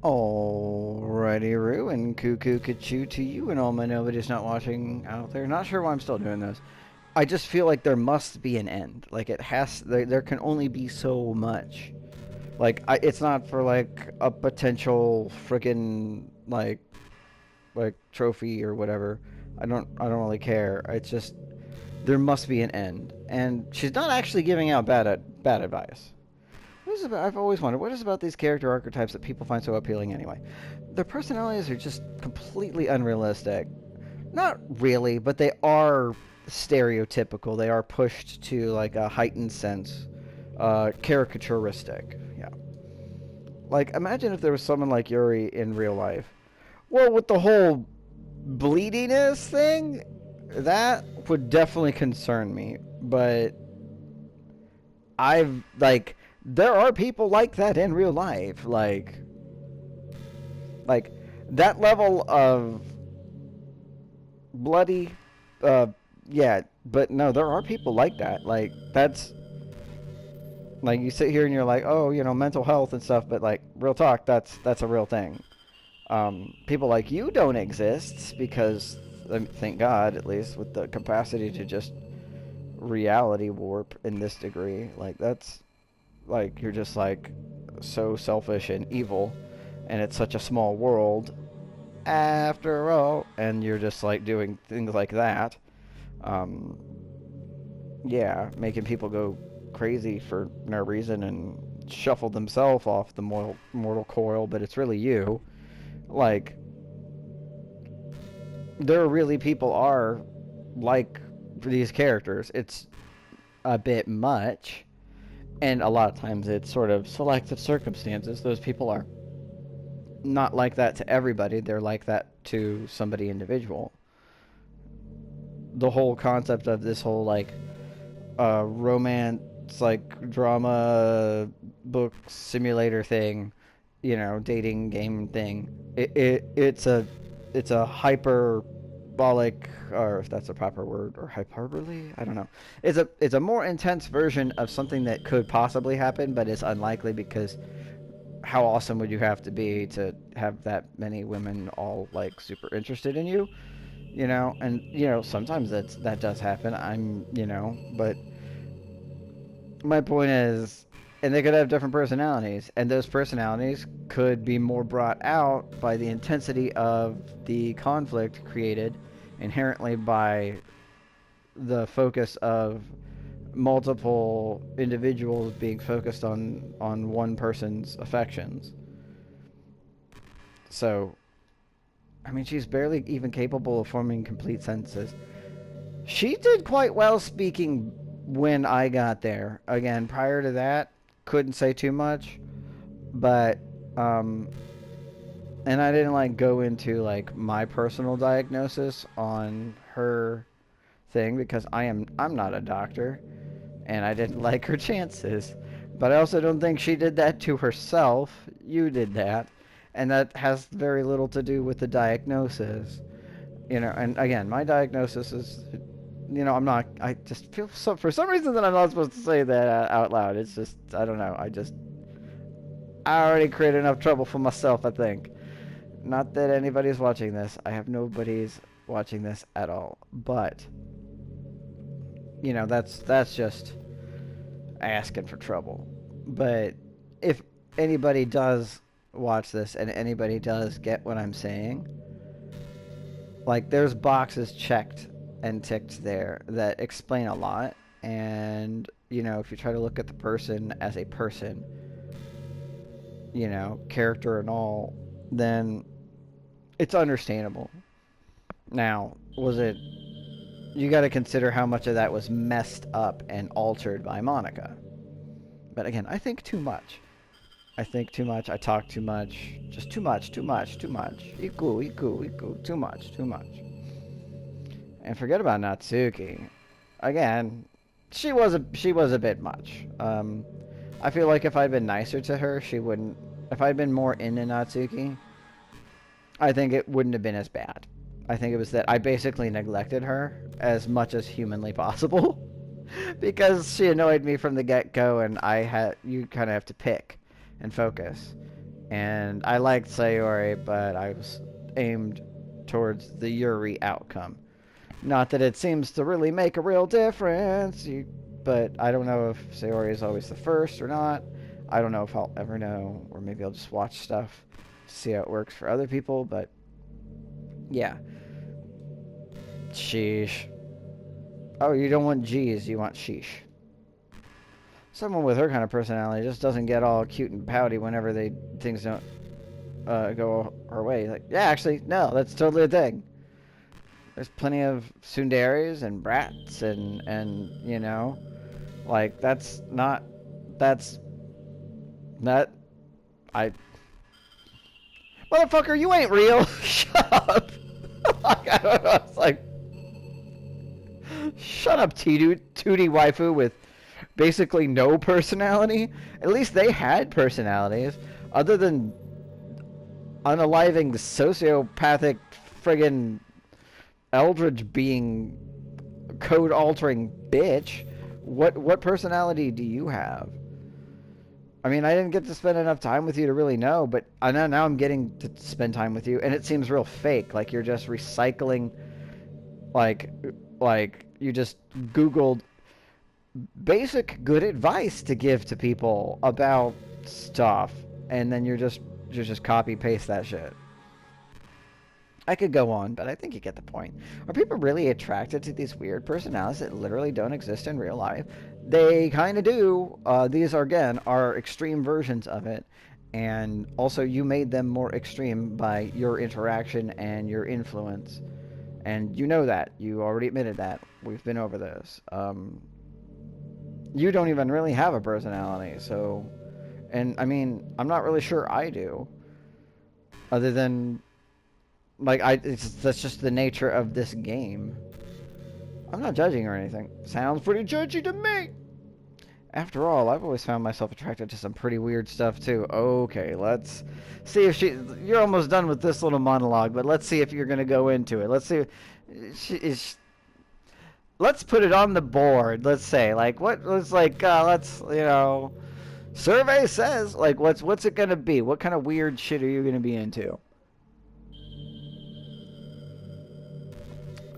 Alrighty, Roo, and cuckoo Kachu to you and all my nobody's not watching out there. Not sure why I'm still doing this. I just feel like there must be an end. Like it has, there can only be so much. Like it's not for like a potential freaking like trophy or whatever. I don't really care. It's just there must be an end, and she's not actually giving out bad advice. What is it about, I've always wondered what is about these character archetypes that people find so appealing anyway. Their personalities are just completely unrealistic. Not really, but they are stereotypical. They are pushed to like a heightened sense, caricaturistic. Yeah. Like imagine if there was someone like Yuri in real life. Well, with the whole bleediness thing, that would definitely concern me. But I've like there are people like that in real life. Like that level of bloody yeah, but no, there are people like that. Like that's like you sit here and you're like, "Oh, mental health and stuff," but like real talk, that's a real thing. People like you don't exist because thank God, at least with the capacity to just reality warp in this degree. Like that's like you're just like so selfish and evil, and it's such a small world after all, and you're just like doing things like that. Um, yeah, making people go crazy for no reason and shuffle themselves off the mortal coil, but it's really you. Like, there really people are like these characters. It's a bit much, and a lot of times it's sort of selective circumstances. Those people are not like that to everybody, they're like that to somebody individual. The whole concept of this whole like romance like drama book simulator thing, dating game thing. It's a hyperbolic, or if that's a proper word, or hyperbole. I don't know. It's a more intense version of something that could possibly happen, but it's unlikely because how awesome would you have to be to have that many women all like super interested in you? And sometimes that does happen. But my point is, and they could have different personalities, and those personalities could be more brought out by the intensity of the conflict created inherently by the focus of multiple individuals being focused on one person's affections. So, I mean, she's barely even capable of forming complete sentences. She did quite well speaking when I got there. Again, prior to that, couldn't say too much, but um and I didn't like go into like my personal diagnosis on her thing because I'm not a doctor and I didn't like her chances. But I also don't think she did that to herself. You did that. And that has very little to do with the diagnosis. And again, my diagnosis is, I'm not, I just feel so, for some reason that I'm not supposed to say that out loud. It's just, I don't know. I already created enough trouble for myself, I think. Not that anybody's watching this. I have nobody's watching this at all. But, that's just asking for trouble. But if anybody does watch this and anybody does get what I'm saying, like there's boxes checked and ticked there that explain a lot. And, if you try to look at the person as a person, character and all, then it's understandable. Now, you got to consider how much of that was messed up and altered by Monica. But again, I think too much. I think too much. I talk too much. Just too much, too much, too much. Iku. Too much, too much. And forget about Natsuki. Again, she was a bit much. I feel like if I'd been nicer to her, she wouldn't. If I'd been more into Natsuki, I think it wouldn't have been as bad. I think it was that I basically neglected her as much as humanly possible because she annoyed me from the get-go, and you kind of have to pick and focus. And I liked Sayori, but I was aimed towards the Yuri outcome. Not that it seems to really make a real difference, but I don't know if Sayori is always the first or not. I don't know if I'll ever know, or maybe I'll just watch stuff to see how it works for other people, but yeah. Sheesh. Oh, you don't want G's, you want sheesh. Someone with her kind of personality just doesn't get all cute and pouty whenever things don't go her way. Like, yeah, actually, no, that's totally a thing. There's plenty of tsunderes and brats and you know, like that's not I motherfucker, you ain't real. Shut up. Like, I don't know. It's like, shut up, Tootie waifu with basically no personality. At least they had personalities, other than unaliving sociopathic friggin' eldritch being code altering bitch. What personality do you have? I mean, I didn't get to spend enough time with you to really know, but I know now I'm getting to spend time with you, and it seems real fake. Like you're just recycling, like you just Googled basic good advice to give to people about stuff, and then you're just copy paste that shit. I could go on, but I think you get the point. Are people really attracted to these weird personalities that literally don't exist in real life? They kind of do. These are, again, are extreme versions of it. And also, you made them more extreme by your interaction and your influence. And you know that. You already admitted that. We've been over this. You don't even really have a personality, so... And, I mean, I'm not really sure I do. Other than... Like, that's just the nature of this game. I'm not judging or anything. Sounds pretty judgy to me. After all, I've always found myself attracted to some pretty weird stuff, too. Okay, let's see if you're almost done with this little monologue, but let's see if you're going to go into it. Let's see. Let's put it on the board, let's say. Like, let's, you know... Survey says, like, what's it going to be? What kind of weird shit are you going to be into?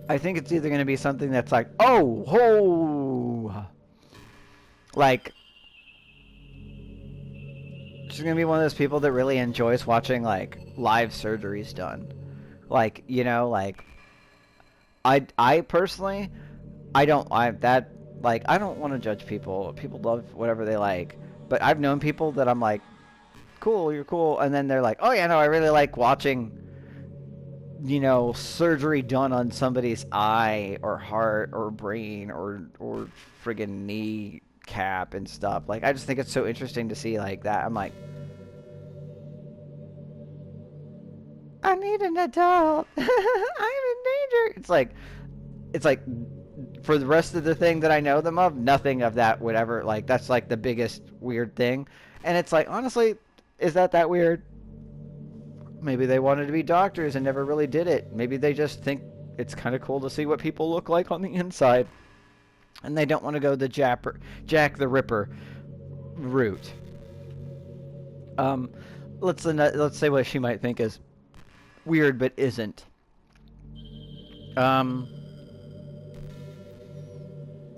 I think it's either going to be something that's like, oh, ho! Like, she's going to be one of those people that really enjoys watching, like, live surgeries done. Like, you know, like, I personally, I don't want to judge people. People love whatever they like. But I've known people that I'm like, cool, you're cool. And then they're like, oh, yeah, no, I really like watching... you know, surgery done on somebody's eye or heart or brain or friggin' knee cap and stuff. Like, I just think it's so interesting to see like that. I'm like, I need an adult. I'm in danger. It's like, for the rest of the thing that I know them of, nothing of that would ever, like, that's like the biggest weird thing. And it's like, honestly, is that weird? Maybe they wanted to be doctors and never really did it. Maybe they just think it's kind of cool to see what people look like on the inside. And they don't want to go the Jack the Ripper route. Let's say what she might think is weird but isn't.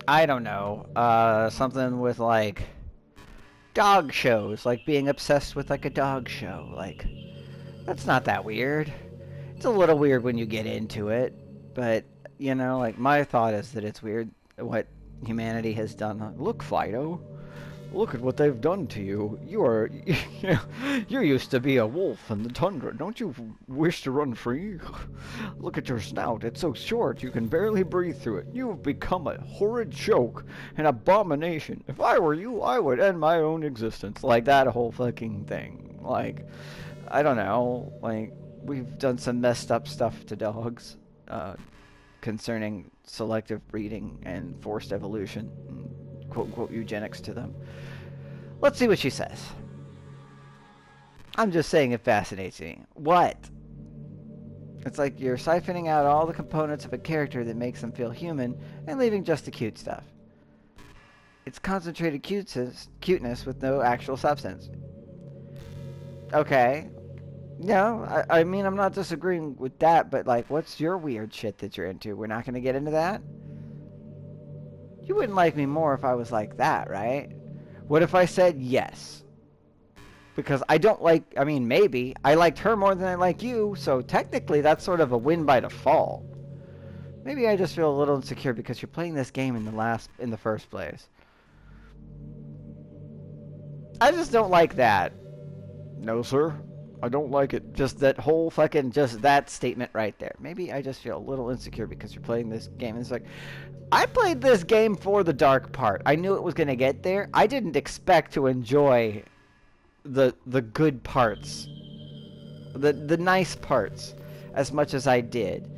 I don't know. Something with like dog shows, like being obsessed with like a dog show, like that's not that weird. It's a little weird when you get into it, but you know, like my thought is that it's weird what humanity has done. Look, Fido, look at what they've done to you. You used to be a wolf in the tundra. Don't you wish to run free? Look at your snout. It's so short you can barely breathe through it. You have become a horrid joke, an abomination. If I were you, I would end my own existence. Like that whole fucking thing. Like, I don't know. Like, we've done some messed up stuff to dogs concerning selective breeding and forced evolution. And quote-unquote eugenics to them. Let's see what she says. I'm just saying it fascinates me. What? It's like you're siphoning out all the components of a character that makes them feel human and leaving just the cute stuff. It's concentrated cuteness with no actual substance. Okay. No, I mean, I'm not disagreeing with that, but like, what's your weird shit that you're into? We're not gonna get into that? You wouldn't like me more if I was like that, right? What if I said yes? Because I don't like, I mean, maybe. I liked her more than I like you, so technically that's sort of a win by default. Maybe I just feel a little insecure because you're playing this game in the first place. I just don't like that. No, sir. I don't like it. Just that whole fucking, just that statement right there. Maybe I just feel a little insecure because you're playing this game. It's like, I played this game for the dark part. I knew it was going to get there. I didn't expect to enjoy the good parts. The nice parts as much as I did.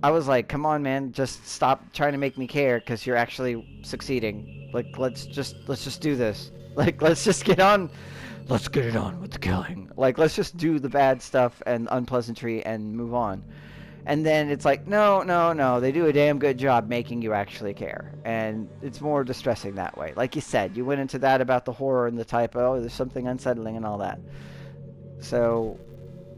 I was like, come on, man, just stop trying to make me care because you're actually succeeding. Like, let's just do this. Like, let's just get on. Let's get it on with the killing. Like, let's just do the bad stuff and unpleasantry and move on. And then it's like, no, no, no. They do a damn good job making you actually care. And it's more distressing that way. Like you said, you went into that about the horror and the typo. There's something unsettling and all that. So,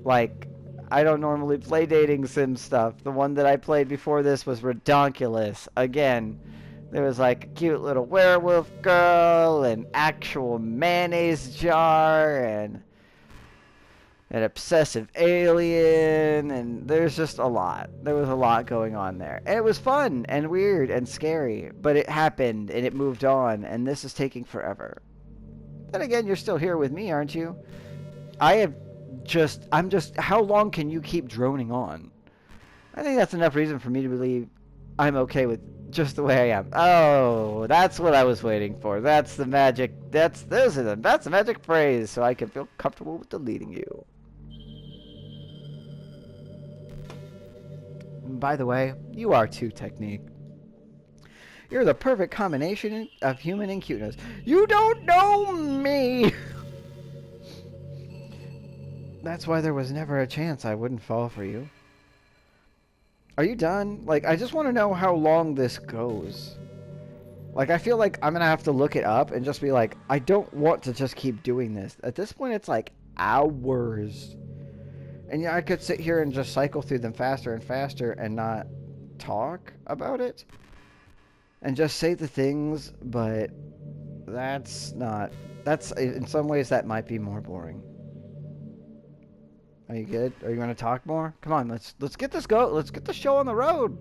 like, I don't normally play dating sim stuff. The one that I played before this was redonkulous. Again, there was like a cute little werewolf girl, an actual mayonnaise jar, and an obsessive alien, and there's just a lot. There was a lot going on there. And it was fun and weird and scary, but it happened and it moved on, and this is taking forever. Then again, you're still here with me, aren't you? How long can you keep droning on? I think that's enough reason for me to believe I'm okay with just the way I am. Oh, that's what I was waiting for. That's the magic. That's the magic phrase, so I can feel comfortable with deleting you. By the way, you are too, Technique. You're the perfect combination of human and cuteness. You don't know me! That's why there was never a chance I wouldn't fall for you. Are you done? Like, I just want to know how long this goes. Like, I feel like I'm going to have to look it up and just be like, I don't want to just keep doing this. At this point, it's like hours. And yeah, I could sit here and just cycle through them faster and faster and not talk about it. And just say the things, but that's not... That's, in some ways, that might be more boring. Are you good? Are you going to talk more? Come on, let's get this go. Let's get the show on the road.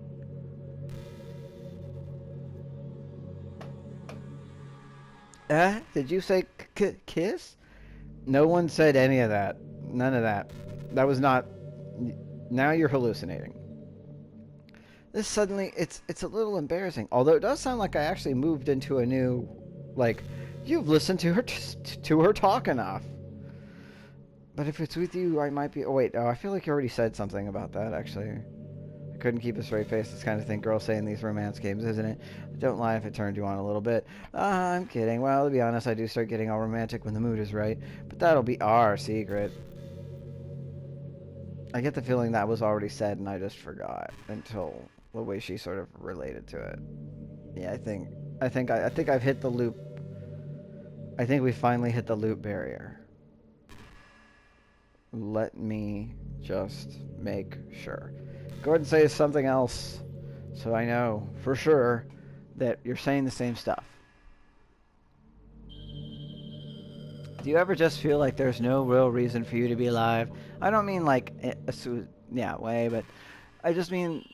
Did you say kiss? No one said any of that. None of that. That was not... Now you're hallucinating. This suddenly, it's a little embarrassing. Although it does sound like I actually moved into a new... Like, you've listened to her talk enough. But if it's with you, I might be... Oh, wait. Oh, I feel like you already said something about that, actually. I couldn't keep a straight face. This kind of thing girls say in these romance games, isn't it? Don't lie if it turned you on a little bit. I'm kidding. Well, to be honest, I do start getting all romantic when the mood is right. But that'll be our secret. I get the feeling that was already said and I just forgot until the way she sort of related to it. Yeah, I think I've hit the loop. I think we finally hit the loop barrier. Let me just make sure. Go ahead and say something else so I know for sure that you're saying the same stuff. Do you ever just feel like there's no real reason for you to be alive? I don't mean like a way, but I just mean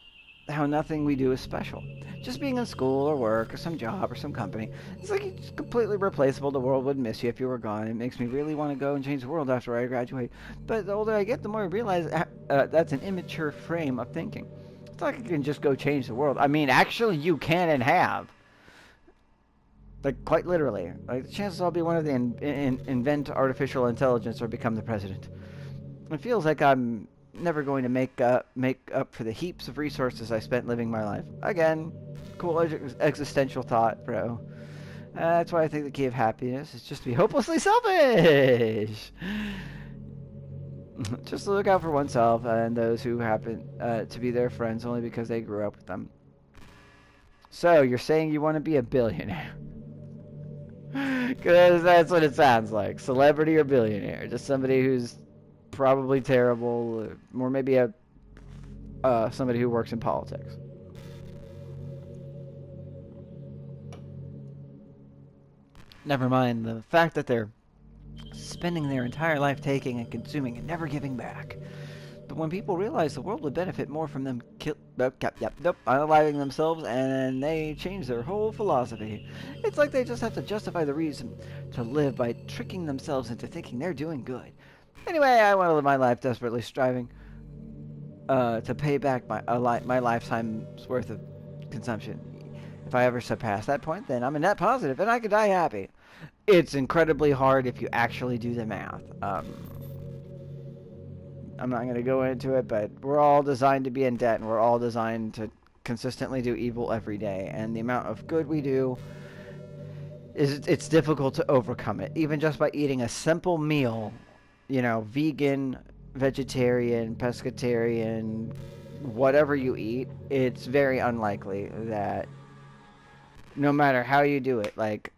how nothing we do is special. Just being in school or work or some job or some company. It's like it's completely replaceable. The world would miss you if you were gone. It makes me really want to go and change the world after I graduate. But the older I get, the more I realize that's an immature frame of thinking. It's like I can just go change the world. I mean, actually, you can and have. Like, quite literally. Like, the chances I'll be one of the invent artificial intelligence or become the president. It feels like I'm never going to make up for the heaps of resources I spent living my life. Again, cool existential thought, bro. That's why I think the key of happiness is just to be hopelessly selfish. Just to look out for oneself and those who happen to be their friends only because they grew up with them. So, you're saying you want to be a billionaire? Because that's what it sounds like. Celebrity or billionaire. Just somebody who's probably terrible, or maybe somebody who works in politics. Never mind the fact that they're spending their entire life taking and consuming and never giving back. But when people realize the world would benefit more from them unaliving themselves, and they change their whole philosophy. It's like they just have to justify the reason to live by tricking themselves into thinking they're doing good. Anyway, I want to live my life desperately striving to pay back my lifetime's worth of consumption. If I ever surpass that point, then I'm a net positive and I could die happy. It's incredibly hard if you actually do the math. I'm not going to go into it, but we're all designed to be in debt, and we're all designed to consistently do evil every day. And the amount of good we do, it's difficult to overcome it. Even just by eating a simple meal, vegan, vegetarian, pescatarian, whatever you eat, it's very unlikely that no matter how you do it, like,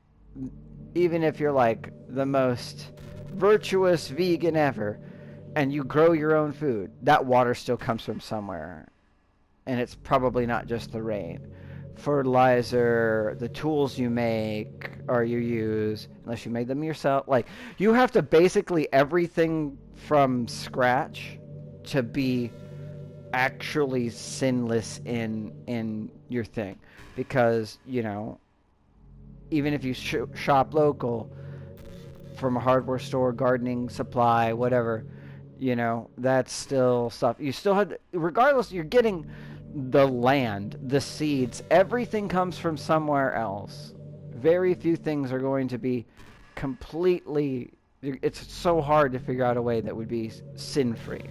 even if you're like the most virtuous vegan ever, and you grow your own food, that water still comes from somewhere. And it's probably not just the rain. Fertilizer, the tools you make or you use, unless you made them yourself. Like, you have to basically everything from scratch to be actually sinless in your thing. Because, even if you shop local, from a hardware store, gardening supply, whatever, that's still stuff. You still have, regardless, you're getting the land, the seeds, everything comes from somewhere else. Very few things are going to be completely, it's so hard to figure out a way that would be sin-free,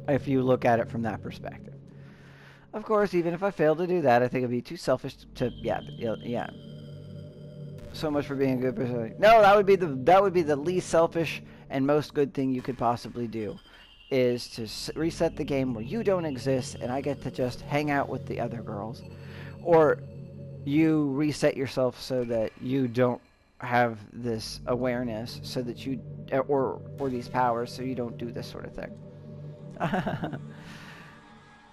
if you look at it from that perspective. Of course, even if I fail to do that, I think it'd be too selfish to, yeah. So much for being a good person. No, that would be the least selfish and most good thing you could possibly do, is to reset the game where you don't exist and I get to just hang out with the other girls, or you reset yourself so that you don't have this awareness, so that you or these powers, so you don't do this sort of thing.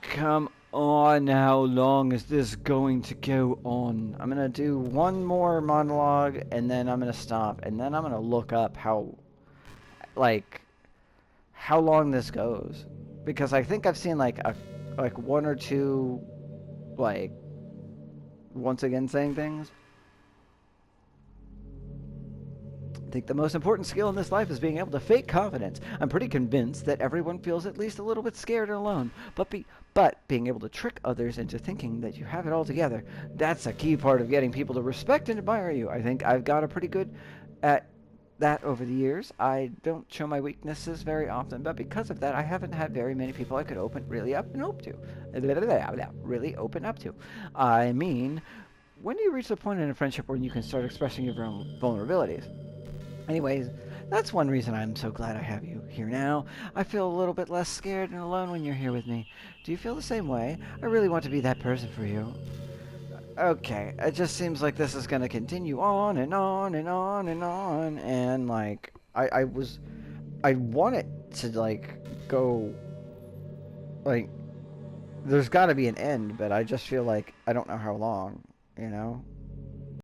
Come on, how long is this going to go on? I'm gonna do one more monologue and then I'm gonna stop, and then I'm gonna look up how long this goes, because I think I've seen like one or two, like, once again saying things. I think the most important skill in this life is being able to fake confidence. I'm pretty convinced that everyone feels at least a little bit scared and alone, but being able to trick others into thinking that you have it all together, that's a key part of getting people to respect and admire you. I think I've got a pretty good at that over the years. I don't show my weaknesses very often, but because of that, I haven't had very many people I could really open up to. I mean, when do you reach the point in a friendship where you can start expressing your vulnerabilities? Anyways, that's one reason I'm so glad I have you here now. I feel a little bit less scared and alone when you're here with me. Do you feel the same way? I really want to be that person for you. Okay, it just seems like this is going to continue on and on and on and on, and like I want it to like go, like, there's got to be an end, but I just feel like I don't know how long,